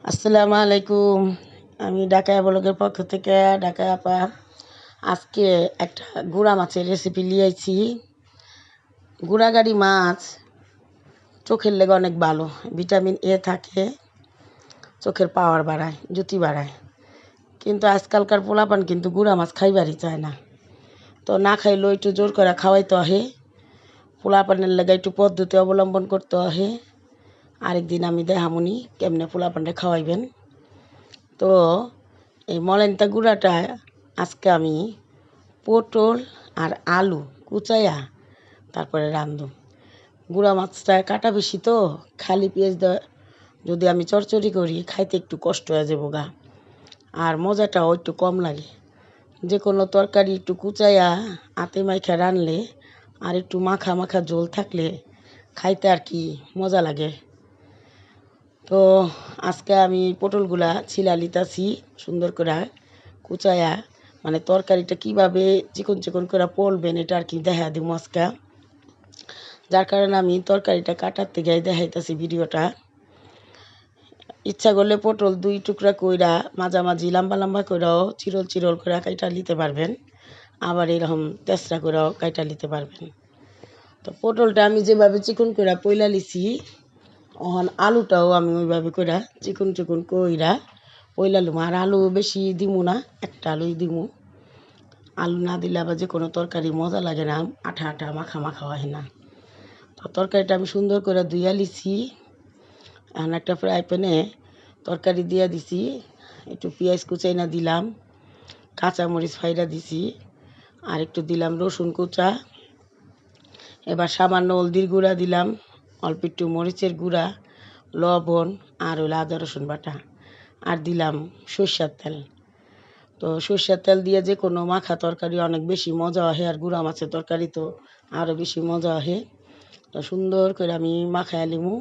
আসসালামু আলাইকুম। আমি ঢাকা ব্লগের পক্ষ থেকে ঢাকা আপা আজকে একটা গুড়া মাছের রেসিপি নিয়ে আইছি। গুড়াগাড়ি মাছ চোখের লেগে অনেক ভালো, ভিটামিন এ থাকে, চোখের পাওয়ার বাড়ায়, জ্যোতি বাড়ায়। কিন্তু আজকালকার পোলাপান কিন্তু গুড়া মাছ খাইবারই চায় না। তো না খাইলেও একটু জোর করে খাওয়াইতে হয়, পোলাপানের লেগে একটু পদ্ধতি অবলম্বন করতে হয়। আরেকদিন আমি দেখামুনি কেমনে পোলাপানটা খাওয়াইবেন। তো এই মলাইনতা গুঁড়াটা আজকে আমি পটল আর আলু কুচাইয়া তারপরে রান্ধব। গুঁড়া মাছটা কাটা বেশি তো, খালি পেঁয়াজ দেওয়া যদি আমি চড়চড়ি করি খাইতে একটু কষ্ট হয়ে যাবো গা, আর মজাটাও একটু কম লাগে। যে কোনো তরকারি একটু কুচাইয়া আতে মাইখা রানলে আর একটু মাখা মাখা ঝোল থাকলে খাইতে আর কি মজা লাগে। তো আজকে আমি পটলগুলা ছিলা লিতাছি সুন্দর করে কুচায়া, মানে তরকারিটা কিভাবে চিকন চিকন করে পড়বেন এটা আর কি দেখা দিব আজকে। যার কারণে আমি তরকারিটা কাটার থেকে দেখাইতেছি ভিডিওটা। ইচ্ছা করলে পটল দুই টুকরা কইরা মাঝামাঝি লম্বা লম্বা করেও চিরল চিরল করে কাইটা নিতে পারবেন, আবার এরকম তেসরা করেও কাইটা নিতে পারবেন। তো পটলটা আমি যেভাবে চিকন করে পইলা লিছি, এখন আলুটাও আমি ওইভাবে কইরা চিকন চিকন কইরা পইলা লুম। আর আলু বেশি দিমু না, একটা আলুই দিমু। আলু না দিলে আবার যে কোনো তরকারি মজা লাগে না, আঠা আঠা মাখা মাখা হয় না। তো তরকারিটা আমি সুন্দর করে ধুইয়া লিছি। এখন একটা ফ্রাই প্যানে তরকারি দিয়া দিছি, একটু পেঁয়াজ কুচাই না দিলাম, কাঁচামরিচ ফাইরা দিছি, আর একটু দিলাম রসুন কুচা। এবার সামান্য হলদির গুঁড়া দিলাম, অল্প একটু মরিচের গুঁড়া, লবণ, আর হলো আদা রসুন বাটা, আর দিলাম সর্ষের তেল। তো সর্ষের তেল দিয়ে যে কোনো মাখা তরকারি অনেক বেশি মজা হয়, আর গুঁড়া মাছের তরকারি তো আরও বেশি মজা হয়। তো সুন্দর করে আমি মাখায় লিমু।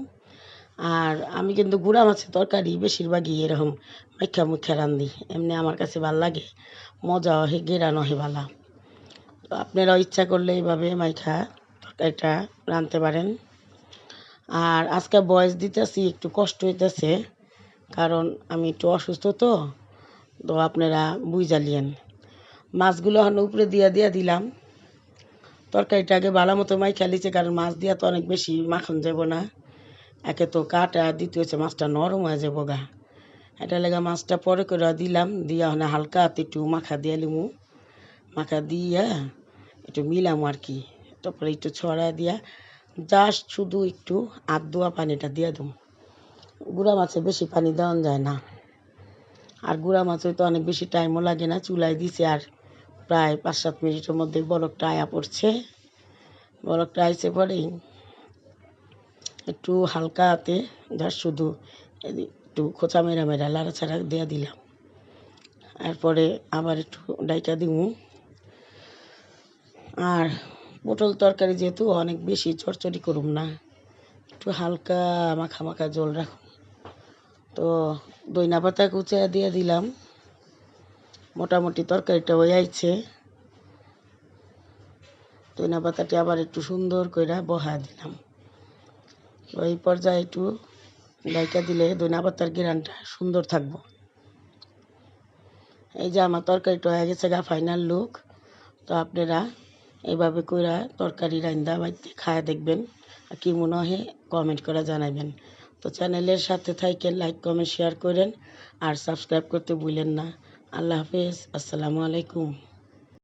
আর আমি কিন্তু গুঁড়া মাছের তরকারি বেশিরভাগই এরকম মাইখা মুখা রান্ধি, এমনি আমার কাছে ভাল লাগে, মজা হয়, গেরানো হয় ভালা। তো আপনারাও ইচ্ছা করলে এইভাবে মাইখা তরকারিটা রাঁধতে পারেন। আর আজকে বয়স দিতেছি একটু কষ্ট হইতেছে, কারণ আমি একটু অসুস্থ তো। তো আপনারা বুঝা লিয়েন। মাছগুলো এখন উপরে দিয়া দিয়া দিলাম। তরকারিটা আগে ভালো মতো মাইখা লিছে, কারণ মাছ দিয়া তো অনেক বেশি মাখন যাব না। একে তো কাটা দিতে হচ্ছে, মাছটা নরম হয়ে যাবো গা। এটা লেগে মাছটা পরে করে দিলাম, দিয়া ওখানে হালকা হাতে একটু মাখা দিয়ে লিমু। মাখা দিয়া একটু মিলাম আর কি। তারপরে একটু ছড়া দিয়া জাস্ট শুধু একটু আধোয়া পানিটা দিয়ে দিম। গুঁড়া মাছে বেশি পানি দেওয়া যায় না, আর গুঁড়া মাছ হয়তো অনেক বেশি টাইমও লাগে না। চুলায় দিছে আর প্রায় 5-7 মিনিটের মধ্যে বরফটা আয়া পড়ছে। বরফটা আইসে পরেই একটু হালকা হাতে জাস্ট শুধু একটু খোঁচা মেরা মেরা লাড়াছাড়া দিয়ে দিলাম। এরপরে আবার একটু ডাইকা দিমু। আর পটল তরকারি যেহেতু অনেক বেশি চড়চড়ি করুম না, একটু হালকা মাখা মাখা জল রাখুন। তো দইনা পাতা কুচা দিয়ে দিলাম। মোটামুটি তরকারিটা হয়ে আইছে। দইনা পাতাটি আবার একটু সুন্দর করে বহা দিলাম। তো এই পর্যায়ে একটু ডাইকা দিলে দইনা পাতার ঘ্রাণটা সুন্দর থাকবো। এই যে আমার তরকারিটা হয়ে গেছে গা, ফাইনাল লুক। তো আপনারা এইভাবে কইরা তরকারি রান্দা বাড়িতে খায়া দেখবেন, আর কি মনে হয় কমেন্ট করে জানাবেন। তো চ্যানেলের সাথে থাকেন, লাইক কমেন্ট শেয়ার করেন, আর সাবস্ক্রাইব করতে ভুলেন না। আল্লাহ হাফেজ, আসসালামু আলাইকুম।